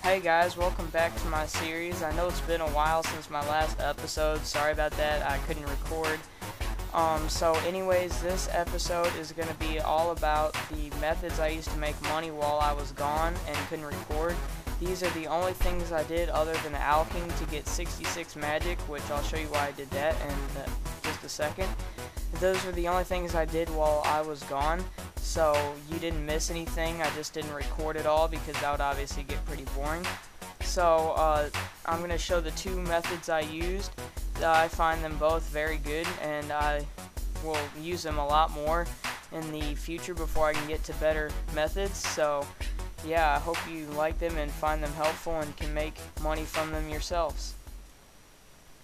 Hey guys, welcome back to my series. I know it's been a while since my last episode. Sorry about that, I couldn't record. So anyways, this episode is going to be all about the methods I used to make money while I was gone and couldn't record. These are the only things I did other than alching to get 66 magic, which I'll show you why I did that in just a second. Those were the only things I did while I was gone, so you didn't miss anything. I just didn't record it all because that would obviously get pretty boring. So I'm going to show the two methods I used. I find them both very good, and I will use them a lot more in the future before I can get to better methods. So yeah, I hope you like them and find them helpful and can make money from them yourselves.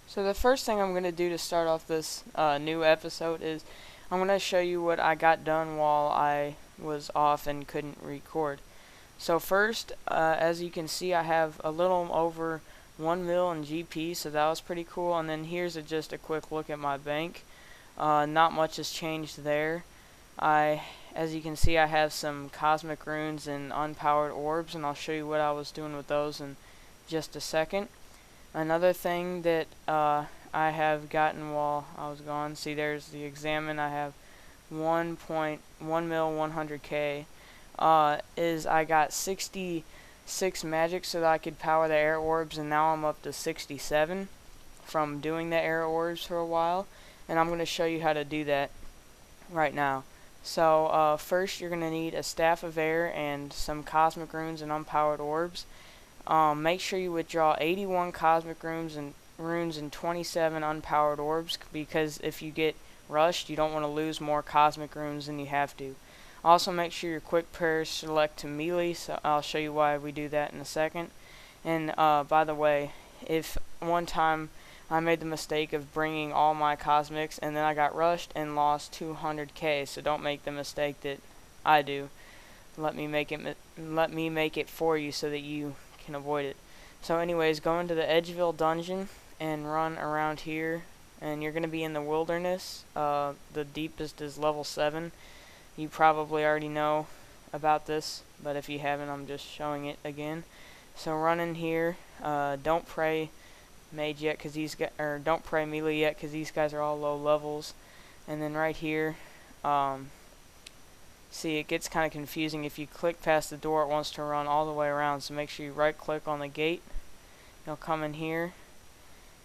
So the first thing I'm going to do to start off this new episode is I'm going to show you what I got done while I was off and couldn't record. So first, as you can see, I have a little over 1 mil in GP, so that was pretty cool. And then here's just a quick look at my bank. Not much has changed there. As you can see, I have some cosmic runes and unpowered orbs, and I'll show you what I was doing with those in just a second. Another thing that I have gotten while I was gone, see there's the examine, I have 1.1 mil 100k, is I got 66 magic so that I could power the air orbs, and now I'm up to 67 from doing the air orbs for a while, and I'm going to show you how to do that right now. So first you're going to need a staff of air and some cosmic runes and unpowered orbs. Make sure you withdraw 81 cosmic runes and 27 unpowered orbs, because if you get rushed, you don't want to lose more cosmic runes than you have to. Also, make sure your quick prayers select to melee, so I'll show you why we do that in a second. And by the way, if one time I made the mistake of bringing all my cosmics and then I got rushed and lost 200k, so don't make the mistake that I do. Let me make it for you so that you can avoid it. So anyways, go into the Edgeville dungeon and run around here, and you're going to be in the wilderness. The deepest is level 7. You probably already know about this, but if you haven't, I'm just showing it again. So run in here. Don't pray mage yet, because don't pray melee yet, because these guys are all low levels. And then right here, see, it gets kind of confusing. If you click past the door, it wants to run all the way around, so make sure you right click on the gate. You'll come in here,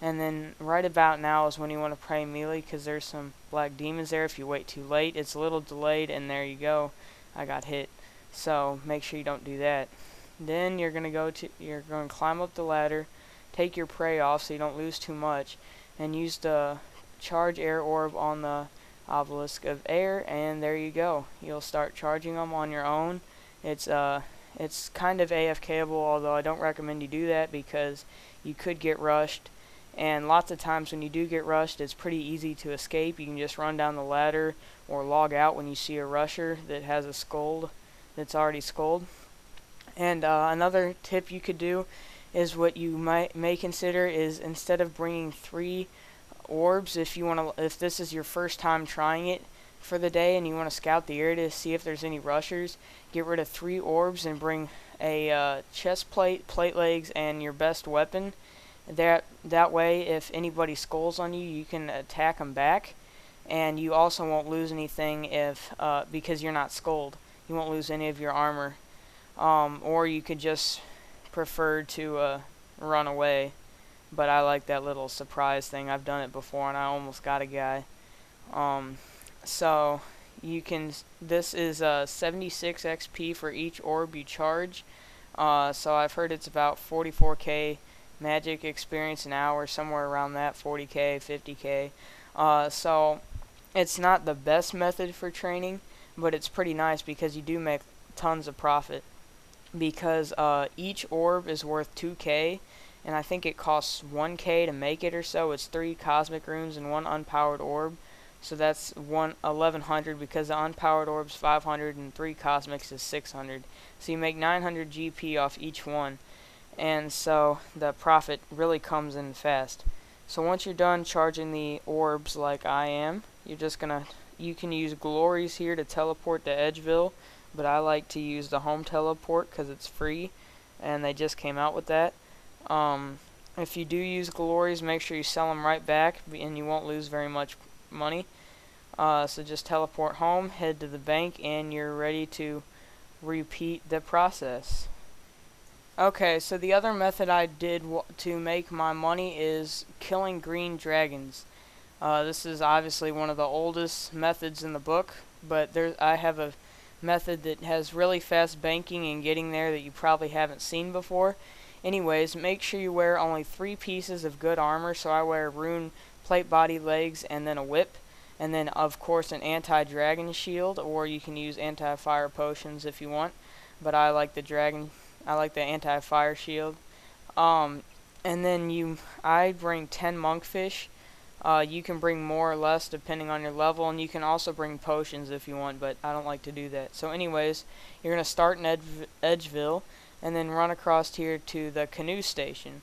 and then right about now is when you want to pray melee, because there's some black demons there. If you wait too late, it's a little delayed, and there you go, I got hit. So make sure you don't do that. Then you're going to climb up the ladder, take your prey off so you don't lose too much, and use the charge air orb on the obelisk of air, and there you go. You'll start charging them on your own. It's kind of AFKable, although I don't recommend you do that because you could get rushed, and lots of times when you do get rushed, it's pretty easy to escape. You can just run down the ladder or log out when you see a rusher that has a scold that's already scold. And another tip you could do is what you may consider is, instead of bringing 3 orbs, if this is your first time trying it for the day and you want to scout the area to see if there's any rushers, get rid of 3 orbs and bring a chest plate, plate legs, and your best weapon. That way, if anybody skulls on you, you can attack them back, and you also won't lose anything because you're not skulled. You won't lose any of your armor, or you could just prefer to run away. But I like that little surprise thing. I've done it before and I almost got a guy. So you can. This is 76 XP for each orb you charge. So I've heard it's about 44k magic experience an hour, somewhere around that, 40k, 50k. So it's not the best method for training, but it's pretty nice because you do make tons of profit. Because each orb is worth 2k. And I think it costs 1k to make it or so. It's 3 cosmic runes and 1 unpowered orb. So that's 1100, because the unpowered orb's 500 and 3 cosmics is 600. So you make 900 GP off each one. And so the profit really comes in fast. So once you're done charging the orbs like I am, you can use glories here to teleport to Edgeville, but I like to use the home teleport because it's free. and they just came out with that. If you do use glories, make sure you sell them right back, and you won't lose very much money. So just teleport home, head to the bank, and you're ready to repeat the process. Okay, so the other method I did to make my money is killing green dragons. This is obviously one of the oldest methods in the book, but I have a method that has really fast banking and getting there that you probably haven't seen before. Anyways, make sure you wear only 3 pieces of good armor. So I wear rune plate, body, legs, and then a whip. And then, of course, an anti-dragon shield, or you can use anti-fire potions if you want. But I like the anti-fire shield. And then I bring 10 monkfish. You can bring more or less depending on your level, and you can also bring potions if you want, but I don't like to do that. So anyways, you're going to start in Edgeville, and then run across here to the canoe station.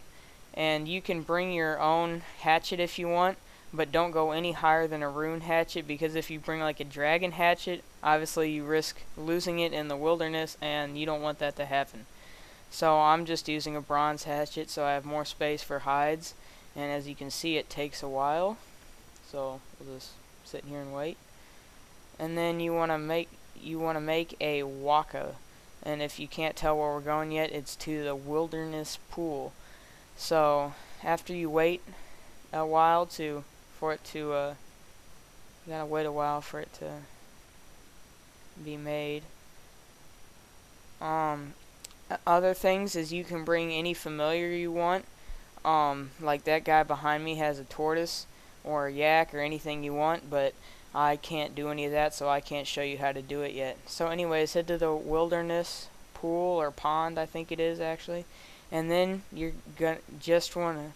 And you can bring your own hatchet if you want, but don't go any higher than a rune hatchet, because if you bring like a dragon hatchet, obviously you risk losing it in the wilderness, and you don't want that to happen. So I'm just using a bronze hatchet so I have more space for hides. And as you can see, it takes a while, so we'll just sit here and wait. And then you want to make a waka, and if you can't tell where we're going yet, it's to the wilderness pool. So after you wait a while you gotta wait a while for it to be made. Other things is you can bring any familiar you want. Like that guy behind me has a tortoise or a yak or anything you want, but I can't do any of that, so I can't show you how to do it yet. So anyways, head to the wilderness pool or pond, I think it is actually, and then you're gonna just wanna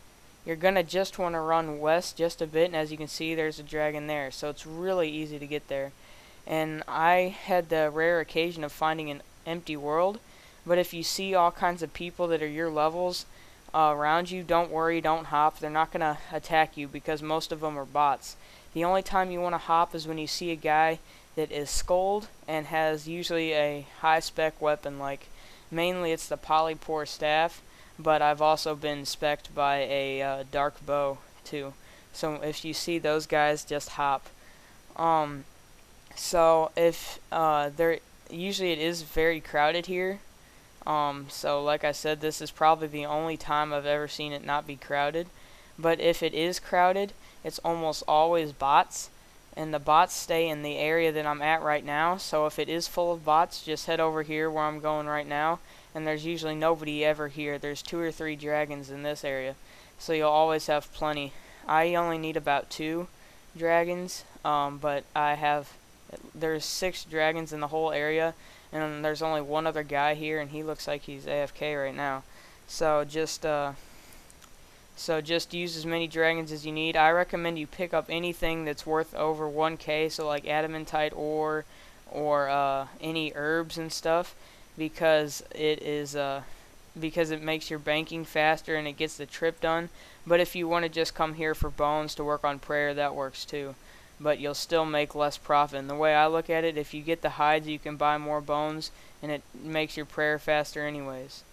run west just a bit, and as you can see, there's a dragon there, so it's really easy to get there. And I had the rare occasion of finding an empty world, but if you see all kinds of people that are your levels around you, don't worry, don't hop. They're not going to attack you because most of them are bots. The only time you want to hop is when you see a guy that is skulled and has usually a high spec weapon, like mainly it's the polypore staff, but I've also been spec'd by a dark bow too. So if you see those guys, just hop. So if usually it is very crowded here. So like I said, this is probably the only time I've ever seen it not be crowded. But if it is crowded, it's almost always bots, and the bots stay in the area that I'm at right now. So if it is full of bots, just head over here where I'm going right now, and there's usually nobody ever here. There's 2 or 3 dragons in this area, so you'll always have plenty. I only need about 2 dragons, but there's 6 dragons in the whole area. And there's only one other guy here, and he looks like he's AFK right now. So just use as many dragons as you need. I recommend you pick up anything that's worth over 1k, so like adamantite ore or any herbs and stuff, because it makes your banking faster and it gets the trip done. But if you want to just come here for bones to work on prayer, that works too. But you'll still make less profit. And the way I look at it, if you get the hides, you can buy more bones, and it makes your prayer faster anyways.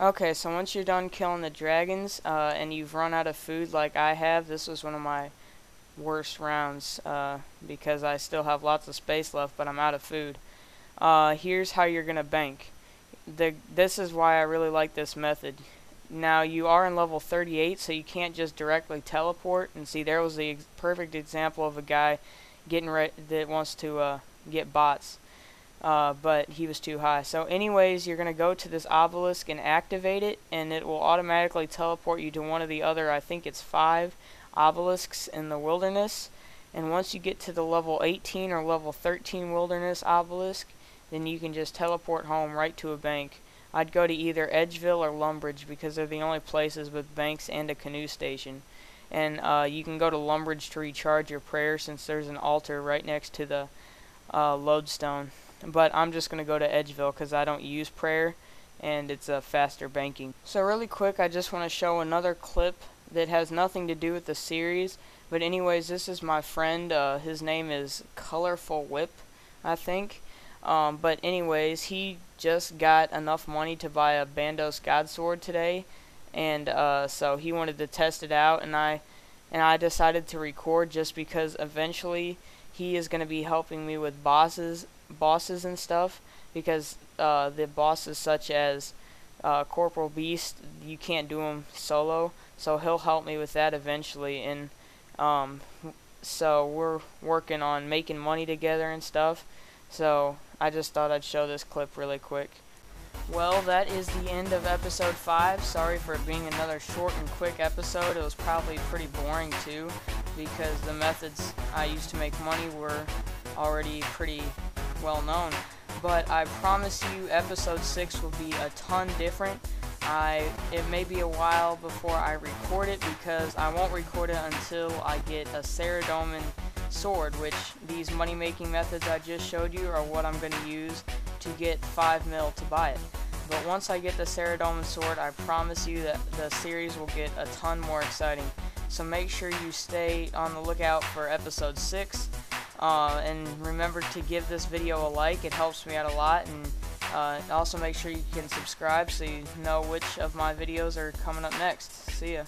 Okay, so once you're done killing the dragons, and you've run out of food like I have, this was one of my worst rounds, because I still have lots of space left, but I'm out of food. Here's how you're going to bank. This is why I really like this method. Now, you are in level 38, so you can't just directly teleport. And see, there was the perfect example of a guy that wants to get bots, but he was too high. So anyways, you're going to go to this obelisk and activate it, and it will automatically teleport you to one of the other, I think it's 5 obelisks in the wilderness. And once you get to the level 18 or level 13 wilderness obelisk, then you can just teleport home right to a bank. I'd go to either Edgeville or Lumbridge because they're the only places with banks and a canoe station. And you can go to Lumbridge to recharge your prayer, since there's an altar right next to the lodestone. But I'm just going to go to Edgeville because I don't use prayer, and it's a faster banking. So really quick, I just want to show another clip that has nothing to do with the series. But anyways, this is my friend. His name is Colorful Whip, I think. But anyways, he just got enough money to buy a Bandos Godsword today, and so he wanted to test it out, and I decided to record just because eventually he is going to be helping me with bosses and stuff, because the bosses such as Corporal Beast, you can't do them solo, so he'll help me with that eventually, and so we're working on making money together and stuff, so I just thought I'd show this clip really quick. Well, that is the end of episode 5. Sorry for it being another short and quick episode. It was probably pretty boring too, because the methods I used to make money were already pretty well known. But I promise you episode 6 will be a ton different. It may be a while before I record it, because I won't record it until I get a Ceradoman sword, which these money making methods I just showed you are what I'm going to use to get 5 mil to buy it. But once I get the Ceradoman sword, I promise you that the series will get a ton more exciting. So make sure you stay on the lookout for episode 6. And remember to give this video a like, it helps me out a lot, and also make sure you can subscribe so you know which of my videos are coming up next. See ya.